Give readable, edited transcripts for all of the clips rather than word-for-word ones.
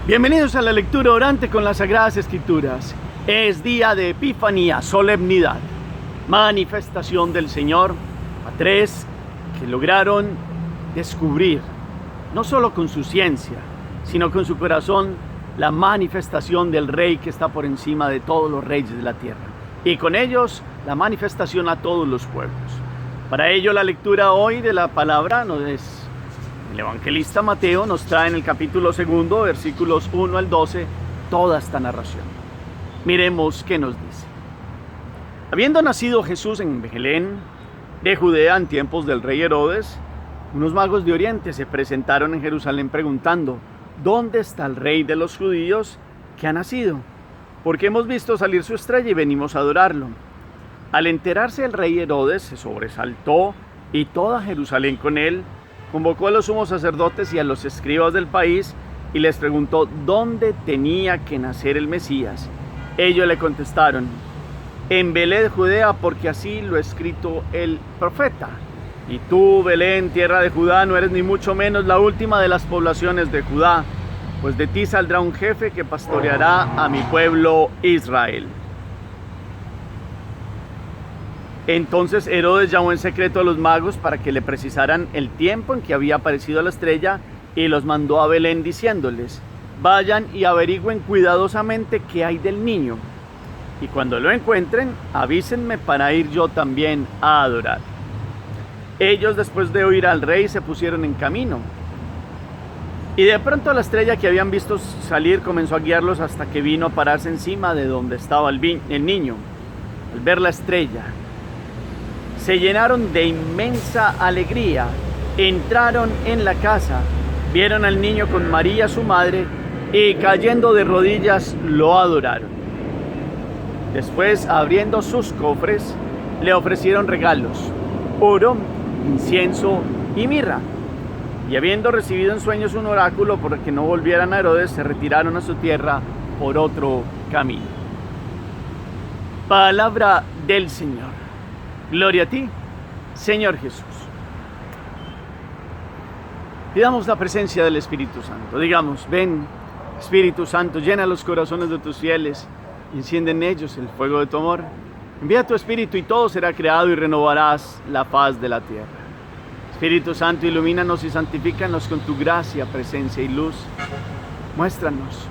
Bienvenidos a la lectura orante con las Sagradas Escrituras. Es día de Epifanía, solemnidad, manifestación del Señor a tres que lograron descubrir, no solo con su ciencia, sino con su corazón, la manifestación del Rey que está por encima de todos los reyes de la tierra. Y con ellos, la manifestación a todos los pueblos. Para ello, la lectura hoy de la palabra el evangelista Mateo nos trae en el capítulo 2, versículos 1 al 12, toda esta narración. Miremos qué nos dice. Habiendo nacido Jesús en Belén de Judea en tiempos del rey Herodes, unos magos de Oriente se presentaron en Jerusalén preguntando: ¿dónde está el rey de los judíos que ha nacido? Porque hemos visto salir su estrella y venimos a adorarlo. Al enterarse el rey Herodes se sobresaltó y toda Jerusalén con él. Convocó a los sumos sacerdotes y a los escribas del país y les preguntó dónde tenía que nacer el Mesías. Ellos le contestaron: en Belén de Judea, porque así lo ha escrito el profeta. Y tú, Belén, tierra de Judá, no eres ni mucho menos la última de las poblaciones de Judá, pues de ti saldrá un jefe que pastoreará a mi pueblo Israel. Entonces Herodes llamó en secreto a los magos para que le precisaran el tiempo en que había aparecido la estrella y los mandó a Belén diciéndoles: vayan y averigüen cuidadosamente qué hay del niño, y cuando lo encuentren, avísenme para ir yo también a adorar. Ellos, después de oír al rey, se pusieron en camino. Y de pronto la estrella que habían visto salir comenzó a guiarlos hasta que vino a pararse encima de donde estaba el niño. Al ver la estrella, se llenaron de inmensa alegría, entraron en la casa, vieron al niño con María su madre y cayendo de rodillas lo adoraron. Después, abriendo sus cofres, le ofrecieron regalos: oro, incienso y mirra. Y habiendo recibido en sueños un oráculo por que no volvieran a Herodes, se retiraron a su tierra por otro camino. Palabra del Señor. Gloria a ti, Señor Jesús. Pidamos la presencia del Espíritu Santo. Digamos: ven, Espíritu Santo, llena los corazones de tus fieles y enciende en ellos el fuego de tu amor. Envía tu Espíritu y todo será creado y renovarás la faz de la tierra. Espíritu Santo, ilumínanos y santifícanos con tu gracia, presencia y luz. Muéstranos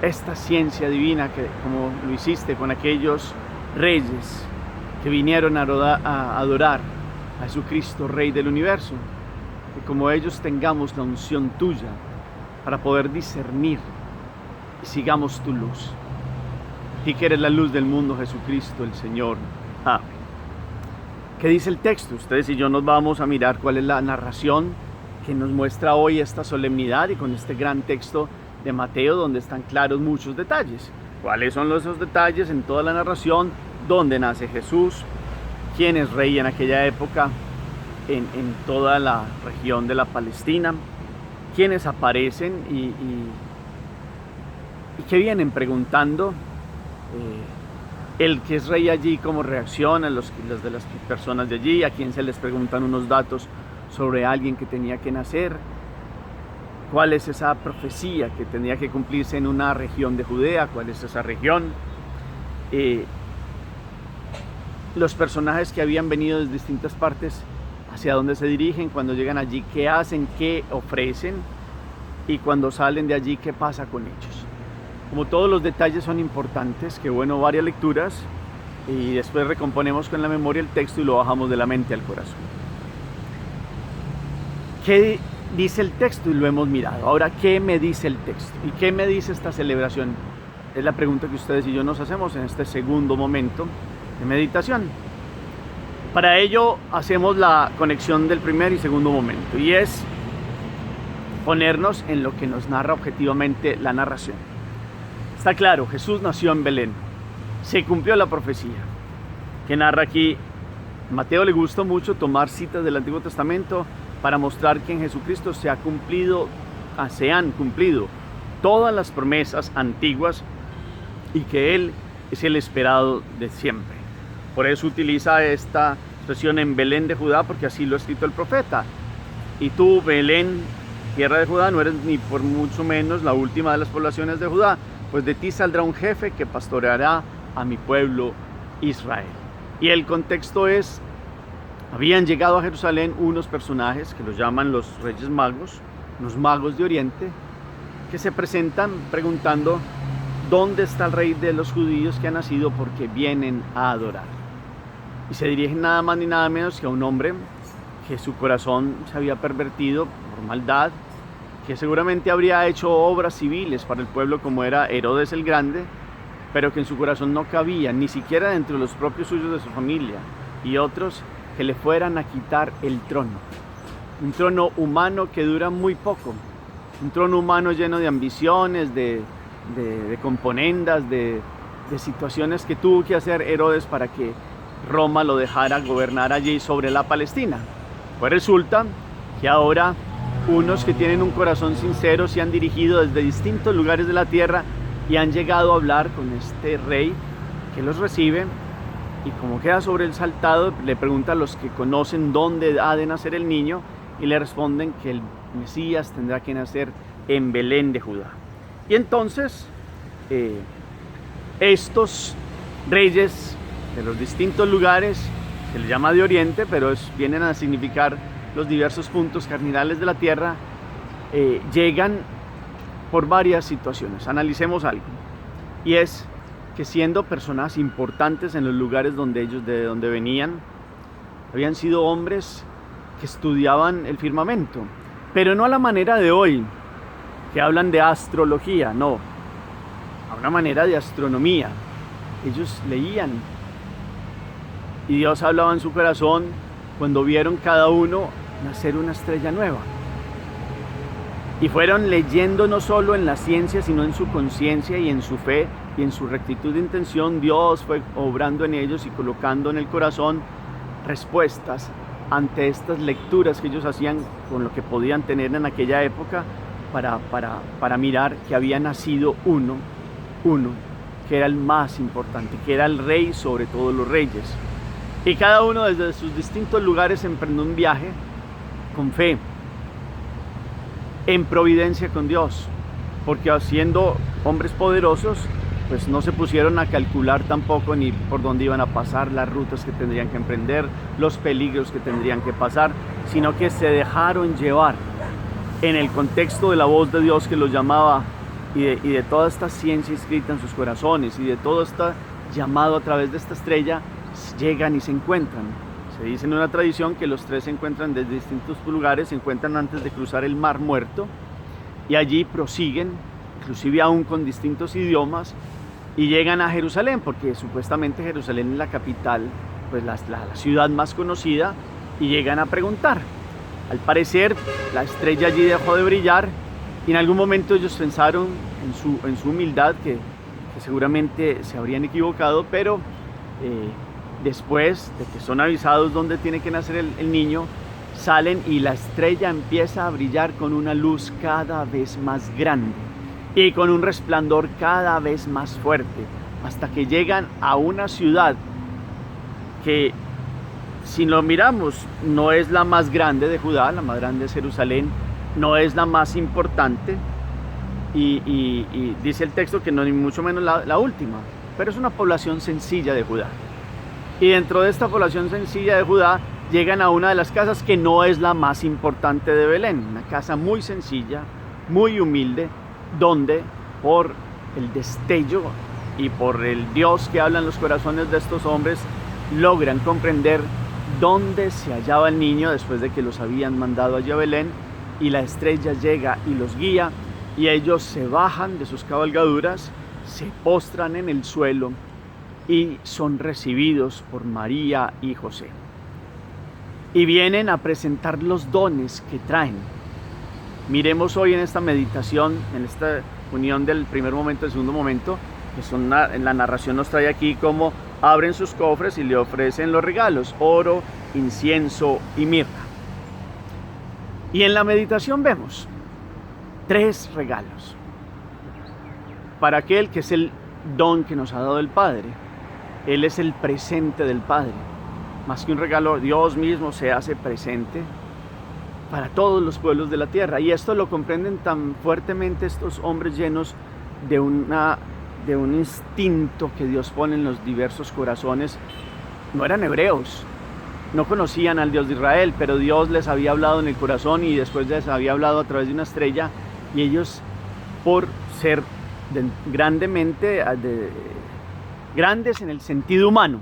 esta ciencia divina que, como lo hiciste con aquellos reyes que vinieron a adorar a Jesucristo, Rey del universo, que como ellos tengamos la unción tuya para poder discernir y sigamos tu luz. Y que eres la luz del mundo, Jesucristo el Señor. Amén. ¿Qué dice el texto? Ustedes y yo nos vamos a mirar cuál es la narración que nos muestra hoy esta solemnidad y con este gran texto de Mateo, donde están claros muchos detalles. ¿Cuáles son esos detalles en toda la narración? ¿Dónde nace Jesús? ¿Quién es rey en aquella época en toda la región de la Palestina? ¿Quiénes aparecen y qué vienen preguntando? El que es rey allí, ¿cómo reaccionan las de las personas de allí? ¿A quién se les preguntan unos datos sobre alguien que tenía que nacer? ¿Cuál es esa profecía que tenía que cumplirse en una región de Judea? ¿Cuál es esa región? Los personajes que habían venido desde distintas partes, hacia dónde se dirigen, cuando llegan allí, qué hacen, qué ofrecen, y cuando salen de allí, qué pasa con ellos. Como todos los detalles son importantes, que bueno, varias lecturas, y después recomponemos con la memoria el texto y lo bajamos de la mente al corazón. ¿Qué dice el texto? Y lo hemos mirado. Ahora, ¿qué me dice el texto? ¿Y qué me dice esta celebración? Es la pregunta que ustedes y yo nos hacemos en este segundo momento de meditación. Para ello hacemos la conexión del primer y segundo momento, y es ponernos en lo que nos narra objetivamente la narración. Está claro, Jesús nació en Belén, se cumplió la profecía que narra aquí. Mateo le gustó mucho tomar citas del Antiguo Testamento para mostrar que en Jesucristo se han cumplido todas las promesas antiguas y que Él es el esperado de siempre. Por eso utiliza esta expresión en Belén de Judá, porque así lo ha escrito el profeta. Y tú, Belén, tierra de Judá, no eres ni por mucho menos la última de las poblaciones de Judá, pues de ti saldrá un jefe que pastoreará a mi pueblo Israel. Y el contexto es, habían llegado a Jerusalén unos personajes que los llaman los Reyes Magos, unos magos de Oriente, que se presentan preguntando dónde está el rey de los judíos que ha nacido, porque vienen a adorar. Y se dirigen nada más ni nada menos que a un hombre que su corazón se había pervertido por maldad, que seguramente habría hecho obras civiles para el pueblo como era Herodes el Grande, pero que en su corazón no cabía, ni siquiera dentro de los propios suyos de su familia, y otros que le fueran a quitar el trono. Un trono humano que dura muy poco, un trono humano lleno de ambiciones, de componendas, de situaciones que tuvo que hacer Herodes para que Roma lo dejara gobernar allí sobre la Palestina. Pues resulta que ahora unos que tienen un corazón sincero se han dirigido desde distintos lugares de la tierra y han llegado a hablar con este rey que los recibe, y como queda sobre el saltado, le pregunta a los que conocen dónde ha de nacer el niño, y le responden que el Mesías tendrá que nacer en Belén de Judá. Y entonces estos reyes de los distintos lugares, se les llama de Oriente, pero vienen a significar los diversos puntos cardinales de la tierra, llegan por varias situaciones. Analicemos algo, y es que siendo personas importantes en los lugares de donde venían, habían sido hombres que estudiaban el firmamento, pero no a la manera de hoy, que hablan de astrología, no, a una manera de astronomía. Ellos leían, y Dios hablaba en su corazón cuando vieron cada uno nacer una estrella nueva. Y fueron leyendo no solo en la ciencia, sino en su conciencia y en su fe y en su rectitud de intención. Dios fue obrando en ellos y colocando en el corazón respuestas ante estas lecturas que ellos hacían con lo que podían tener en aquella época, para mirar que había nacido uno, que era el más importante, que era el rey sobre todos los reyes. Y cada uno desde sus distintos lugares emprendió un viaje con fe, en providencia con Dios, porque siendo hombres poderosos, pues no se pusieron a calcular tampoco ni por dónde iban a pasar, las rutas que tendrían que emprender, los peligros que tendrían que pasar, sino que se dejaron llevar en el contexto de la voz de Dios que los llamaba, y de toda esta ciencia escrita en sus corazones, y de todo este llamado a través de esta estrella. Llegan y se encuentran. Se dice en una tradición que los tres se encuentran desde distintos lugares, se encuentran antes de cruzar el Mar Muerto, y allí prosiguen, inclusive aún con distintos idiomas, y llegan a Jerusalén, porque supuestamente Jerusalén es la capital, pues la ciudad más conocida, y llegan a preguntar. Al parecer la estrella allí dejó de brillar, y en algún momento ellos pensaron en su humildad que seguramente se habrían equivocado, pero después de que son avisados dónde tiene que nacer el niño, salen y la estrella empieza a brillar con una luz cada vez más grande y con un resplandor cada vez más fuerte, hasta que llegan a una ciudad que, si lo miramos, no es la más grande de Judá, la más grande es Jerusalén, no es la más importante, y dice el texto que no ni mucho menos la última, pero es una población sencilla de Judá. Y dentro de esta población sencilla de Judá llegan a una de las casas que no es la más importante de Belén, una casa muy sencilla, muy humilde, donde por el destello y por el Dios que habla en los corazones de estos hombres, logran comprender dónde se hallaba el niño después de que los habían mandado allí a Belén, y la estrella llega y los guía, y ellos se bajan de sus cabalgaduras, se postran en el suelo y son recibidos por María y José. Y vienen a presentar los dones que traen. Miremos hoy en esta meditación, en esta unión del primer momento y del segundo momento, que en la narración nos trae aquí cómo abren sus cofres y le ofrecen los regalos: oro, incienso y mirra. Y en la meditación vemos 3 regalos para aquel que es el don que nos ha dado el Padre. Él es el presente del Padre. Más que un regalo, Dios mismo se hace presente para todos los pueblos de la tierra. Y esto lo comprenden tan fuertemente estos hombres llenos de un instinto que Dios pone en los diversos corazones. No eran hebreos, no conocían al Dios de Israel, pero Dios les había hablado en el corazón y después les había hablado a través de una estrella, y ellos, por ser grandes en el sentido humano,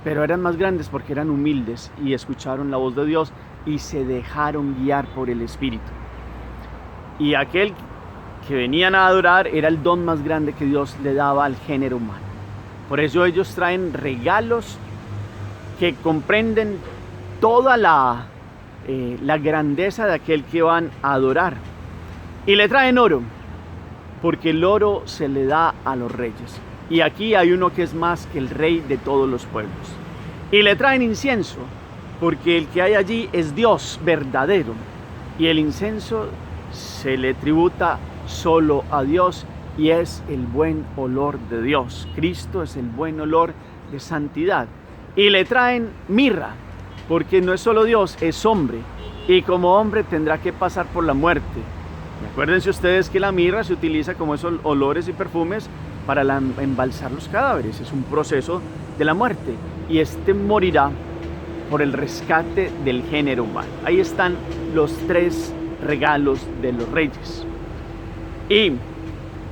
pero eran más grandes porque eran humildes y escucharon la voz de Dios y se dejaron guiar por el Espíritu. Y aquel que venían a adorar era el don más grande que Dios le daba al género humano. Por eso ellos traen regalos que comprenden toda la grandeza de aquel que van a adorar. Y le traen oro, porque el oro se le da a los reyes. Y aquí hay uno que es más que el rey de todos los pueblos. Y le traen incienso, porque el que hay allí es Dios verdadero. Y el incienso se le tributa solo a Dios, y es el buen olor de Dios. Cristo es el buen olor de santidad. Y le traen mirra, porque no es solo Dios, es hombre, y como hombre tendrá que pasar por la muerte. Y acuérdense ustedes que la mirra se utiliza como esos olores y perfumes para embalsar los cadáveres. Es un proceso de la muerte, y este morirá por el rescate del género humano. Ahí están los 3 regalos de los reyes. Y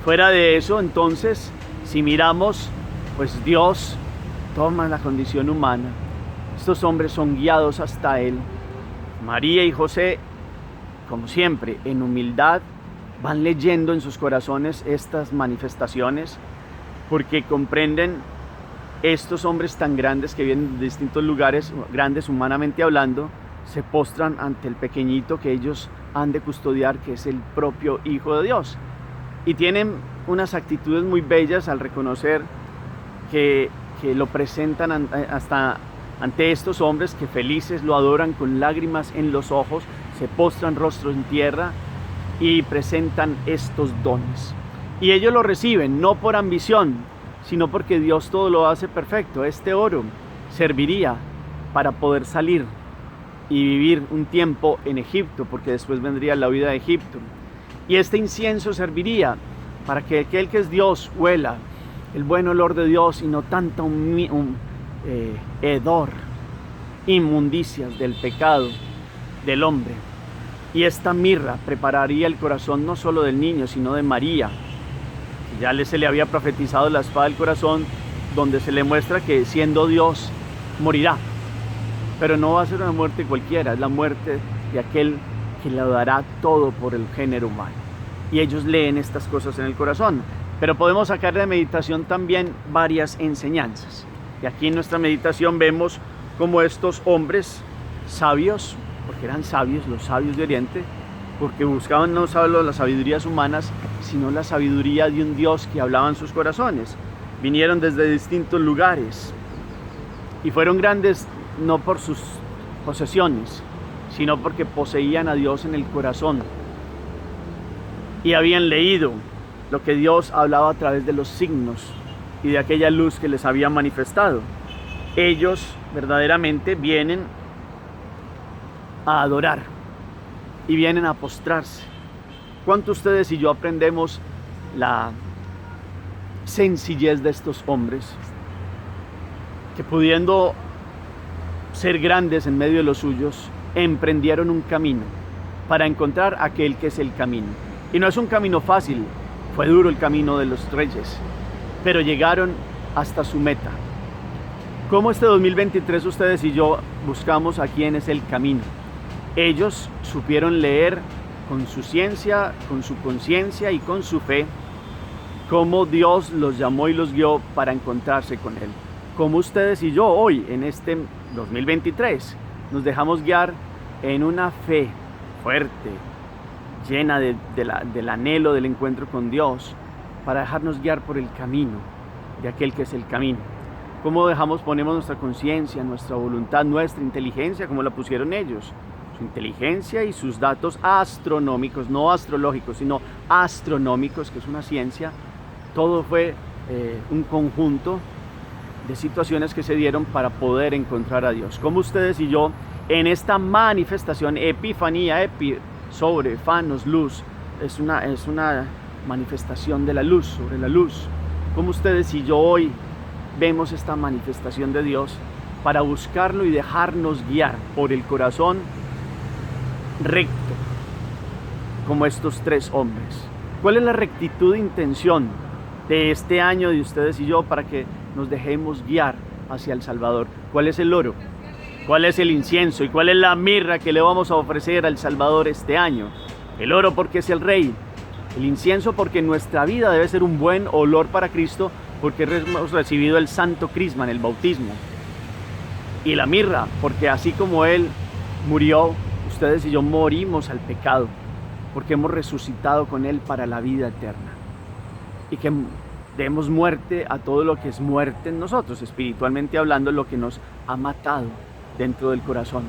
fuera de eso, entonces, si miramos, pues Dios toma la condición humana. Estos hombres son guiados hasta Él. María y José, como siempre, en humildad, van leyendo en sus corazones estas manifestaciones, porque comprenden estos hombres tan grandes que vienen de distintos lugares, grandes humanamente hablando, se postran ante el pequeñito que ellos han de custodiar, que es el propio Hijo de Dios. Y tienen unas actitudes muy bellas al reconocer que lo presentan hasta ante estos hombres, que felices lo adoran con lágrimas en los ojos, se postran rostro en tierra y presentan estos dones. Y ellos lo reciben no por ambición, sino porque Dios todo lo hace perfecto. Este oro serviría para poder salir y vivir un tiempo en Egipto, porque después vendría la huida de Egipto. Y este incienso serviría para que aquel que es Dios huela el buen olor de Dios y no tanta hedor, inmundicias del pecado del hombre. Y esta mirra prepararía el corazón no solo del niño, sino de María. Ya se le había profetizado la espada del corazón, donde se le muestra que siendo Dios morirá, pero no va a ser una muerte cualquiera, es la muerte de aquel que lo dará todo por el género humano. Y ellos leen estas cosas en el corazón, pero podemos sacar de meditación también varias enseñanzas. Y aquí en nuestra meditación vemos cómo estos hombres sabios, porque eran sabios, los sabios de Oriente, porque buscaban no solo las sabidurías humanas, sino la sabiduría de un Dios que hablaba en sus corazones. Vinieron desde distintos lugares y fueron grandes no por sus posesiones, sino porque poseían a Dios en el corazón y habían leído lo que Dios hablaba a través de los signos y de aquella luz que les había manifestado. Ellos verdaderamente vienen a adorar y vienen a postrarse. ¿Cuánto ustedes y yo aprendemos la sencillez de estos hombres, que pudiendo ser grandes en medio de los suyos, emprendieron un camino para encontrar aquel que es el camino? Y no es un camino fácil, fue duro el camino de los reyes, pero llegaron hasta su meta. ¿Cómo este 2023 ustedes y yo buscamos a quién es el camino? Ellos supieron leer con su ciencia, con su conciencia y con su fe cómo Dios los llamó y los guió para encontrarse con Él. Como ustedes y yo hoy, en este 2023, nos dejamos guiar en una fe fuerte, llena del anhelo del encuentro con Dios, para dejarnos guiar por el camino de aquel que es el camino. ¿Cómo ponemos nuestra conciencia, nuestra voluntad, nuestra inteligencia, como la pusieron ellos? Su inteligencia y sus datos astronómicos, no astrológicos, sino astronómicos, que es una ciencia. Todo fue un conjunto de situaciones que se dieron para poder encontrar a Dios. Como ustedes y yo en esta manifestación, epifanía, sobre, fanos, luz, es una manifestación de la luz, sobre la luz. Como ustedes y yo hoy vemos esta manifestación de Dios para buscarlo y dejarnos guiar por el corazón recto, como estos tres hombres. ¿Cuál es la rectitud de intención de este año de ustedes y yo para que nos dejemos guiar hacia el Salvador? ¿Cuál es el oro? ¿Cuál es el incienso? ¿Y cuál es la mirra que le vamos a ofrecer al Salvador este año? El oro porque es el Rey. El incienso porque nuestra vida debe ser un buen olor para Cristo, porque hemos recibido el santo crisma en el bautismo. Y la mirra porque así como Él murió, ustedes y yo morimos al pecado, porque hemos resucitado con Él para la vida eterna. Y que demos muerte a todo lo que es muerte en nosotros, espiritualmente hablando, lo que nos ha matado dentro del corazón.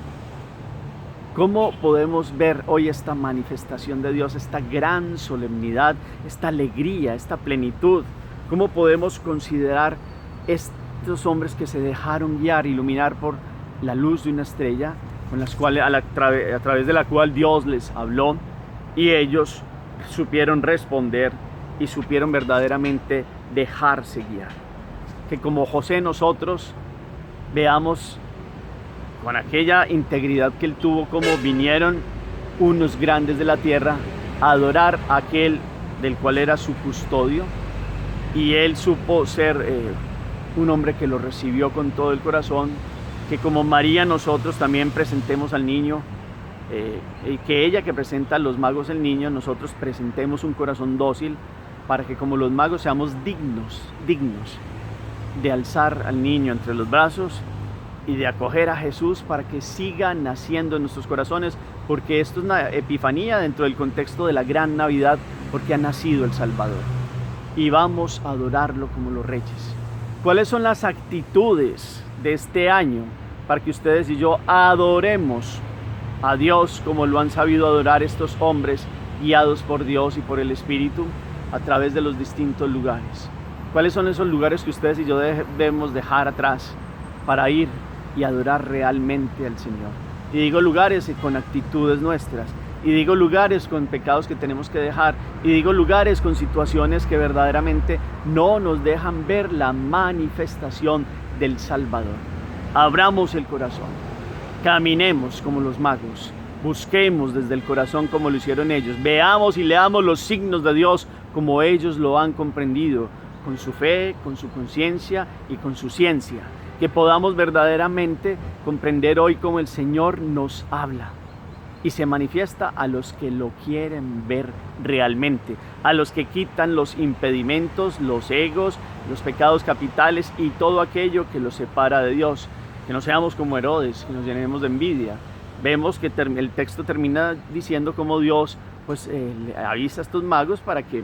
¿Cómo podemos ver hoy esta manifestación de Dios, esta gran solemnidad, esta alegría, esta plenitud? ¿Cómo podemos considerar estos hombres que se dejaron guiar, iluminar por la luz de una estrella, con las cuales, a través de la cual Dios les habló, y ellos supieron responder y supieron verdaderamente dejarse guiar? Que como José nosotros veamos con aquella integridad que él tuvo, como vinieron unos grandes de la tierra a adorar a aquel del cual era su custodio, y él supo ser un hombre que lo recibió con todo el corazón. Que como María nosotros también presentemos al niño, y que ella que presenta a los magos el niño, nosotros presentemos un corazón dócil, para que como los magos seamos dignos de alzar al niño entre los brazos y de acoger a Jesús para que siga naciendo en nuestros corazones, porque esto es una epifanía dentro del contexto de la gran Navidad, porque ha nacido el Salvador y vamos a adorarlo como los reyes. ¿Cuáles son las actitudes de este año para que ustedes y yo adoremos a Dios como lo han sabido adorar estos hombres guiados por Dios y por el Espíritu a través de los distintos lugares? ¿Cuáles son esos lugares que ustedes y yo debemos dejar atrás para ir y adorar realmente al Señor? Y digo lugares con actitudes nuestras, y digo lugares con pecados que tenemos que dejar, y digo lugares con situaciones que verdaderamente no nos dejan ver la manifestación del Salvador. Abramos el corazón, caminemos como los magos, busquemos desde el corazón como lo hicieron ellos, veamos y leamos los signos de Dios como ellos lo han comprendido, con su fe, con su conciencia y con su ciencia. Que podamos verdaderamente comprender hoy cómo el Señor nos habla y se manifiesta a los que lo quieren ver realmente, a los que quitan los impedimentos, los egos, los pecados capitales y todo aquello que los separa de Dios. Que no seamos como Herodes, que nos llenemos de envidia. Vemos que el texto termina diciendo cómo Dios le avisa a estos magos para que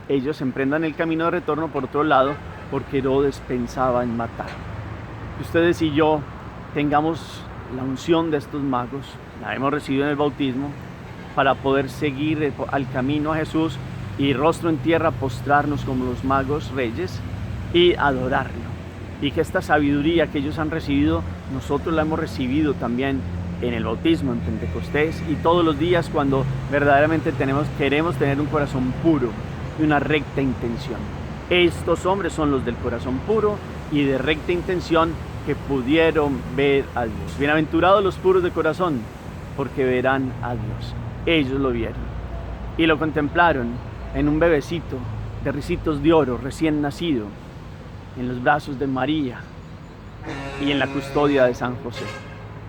ellos emprendan el camino de retorno por otro lado, porque Herodes pensaba en matar. Que ustedes y yo tengamos la unción de estos magos, la hemos recibido en el bautismo, para poder seguir al camino a Jesús y rostro en tierra postrarnos como los magos reyes y adorarlo. Y que esta sabiduría que ellos han recibido, nosotros la hemos recibido también en el bautismo, en Pentecostés, y todos los días cuando verdaderamente queremos tener un corazón puro y una recta intención. Estos hombres son los del corazón puro y de recta intención, que pudieron ver a Dios. Bienaventurados los puros de corazón, porque verán a Dios. Ellos lo vieron y lo contemplaron en un bebecito de ricitos de oro recién nacido, en los brazos de María y en la custodia de San José.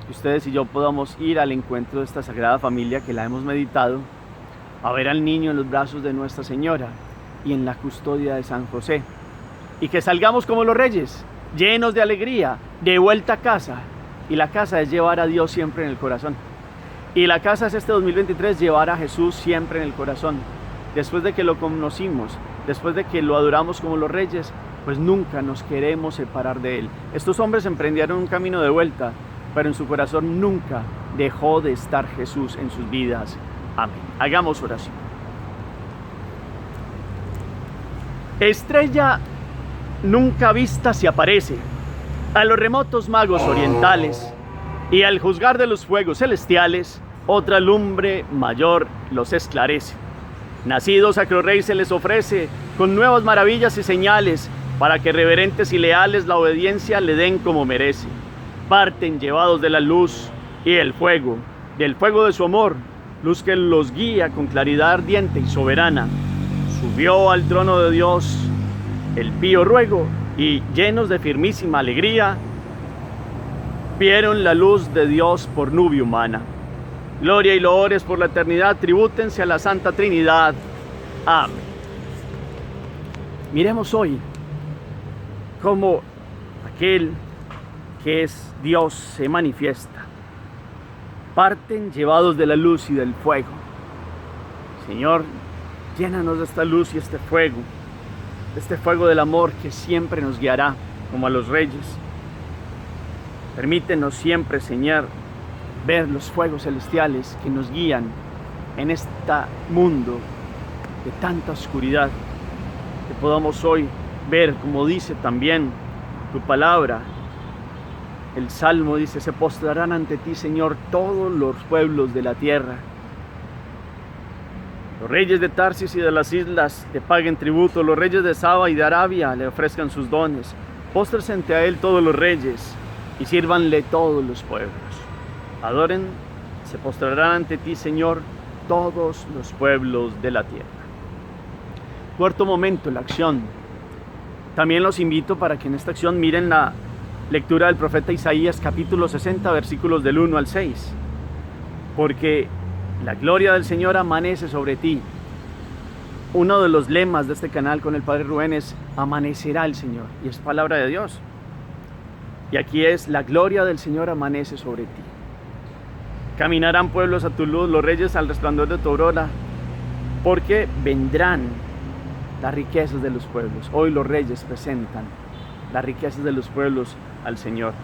Que ustedes y yo podamos ir al encuentro de esta Sagrada Familia que la hemos meditado, a ver al niño en los brazos de Nuestra Señora y en la custodia de San José, y que salgamos como los reyes, llenos de alegría, de vuelta a casa. Y la casa es llevar a Dios siempre en el corazón. Y la casa es este 2023, llevar a Jesús siempre en el corazón. Después de que lo conocimos, después de que lo adoramos como los reyes, pues nunca nos queremos separar de Él. Estos hombres emprendieron un camino de vuelta, pero en su corazón nunca dejó de estar Jesús en sus vidas. Amén. Hagamos oración. Estrella nunca vista se aparece a los remotos magos orientales Y al juzgar de los fuegos celestiales, otra lumbre mayor los esclarece. Nacido Sacro Rey se les ofrece con nuevas maravillas y señales, para que reverentes y leales la obediencia le den como merece. Parten llevados de la luz y el fuego, del fuego de su amor, luz que los guía con claridad ardiente y soberana. Subió al trono de Dios el pío ruego, y llenos de firmísima alegría, vieron la luz de Dios por nube humana. Gloria y loores por la eternidad tribútense a la Santa Trinidad. Amén. Miremos hoy cómo aquel que es Dios se manifiesta. Parten llevados de la luz y del fuego. Señor, llénanos de esta luz y este fuego del amor que siempre nos guiará como a los reyes. Permítenos siempre, Señor, ver los fuegos celestiales que nos guían en este mundo de tanta oscuridad, que podamos hoy ver, como dice también tu palabra, el Salmo dice: se postrarán ante ti, Señor, todos los pueblos de la tierra. Los reyes de Tarsis y de las islas le paguen tributo, los reyes de Saba y de Arabia le ofrezcan sus dones. Póstrense ante a él todos los reyes y sírvanle todos los pueblos. Adoren, se postrarán ante ti, Señor, todos los pueblos de la tierra. Cuarto momento, la acción. También los invito para que en esta acción miren la lectura del profeta Isaías, capítulo 60, versículos del 1 al 6. Porque la gloria del Señor amanece sobre ti. Uno de los lemas de este canal con el Padre Rubén es: amanecerá el Señor, y es palabra de Dios. Y aquí es: la gloria del Señor amanece sobre ti. Caminarán pueblos a tu luz, los reyes al resplandor de tu aurora, porque vendrán las riquezas de los pueblos. Hoy los reyes presentan las riquezas de los pueblos al Señor.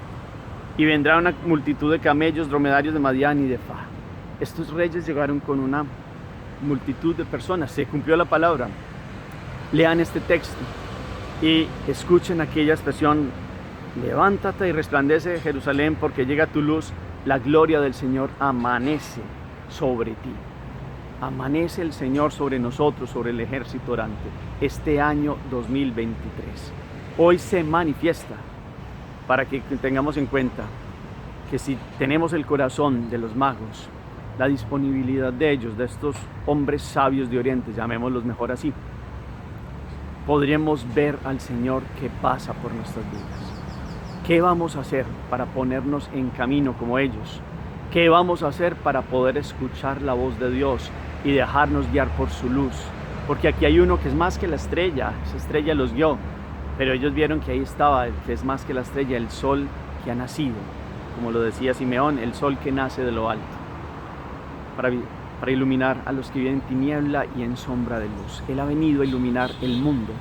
Y vendrá una multitud de camellos, dromedarios de Madián y de Fa. Estos reyes llegaron con una multitud de personas. Se cumplió la palabra. Lean este texto y escuchen aquella expresión: levántate y resplandece, Jerusalén, porque llega tu luz. La gloria del Señor amanece sobre ti. Amanece el Señor sobre nosotros, sobre el ejército orante, este año 2023. Hoy se manifiesta, para que tengamos en cuenta que si tenemos el corazón de los magos, la disponibilidad de ellos, de estos hombres sabios de Oriente, llamémoslos mejor así, podremos ver al Señor que pasa por nuestras vidas. ¿Qué vamos a hacer para ponernos en camino como ellos? ¿Qué vamos a hacer para poder escuchar la voz de Dios y dejarnos guiar por su luz? Porque aquí hay uno que es más que la estrella, esa estrella los guió, pero ellos vieron que ahí estaba el que es más que la estrella, el sol que ha nacido, como lo decía Simeón, el sol que nace de lo alto, para iluminar a los que viven en tiniebla y en sombra de luz. Él ha venido a iluminar el mundo.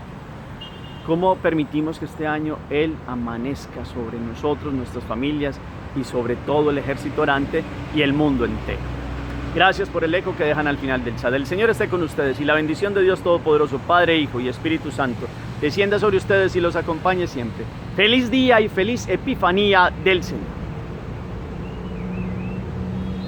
¿Cómo permitimos que este año Él amanezca sobre nosotros, nuestras familias y sobre todo el ejército orante y el mundo entero? Gracias por el eco que dejan al final del chat. El Señor esté con ustedes y la bendición de Dios Todopoderoso, Padre, Hijo y Espíritu Santo, descienda sobre ustedes y los acompañe siempre. Feliz día y feliz Epifanía del Señor.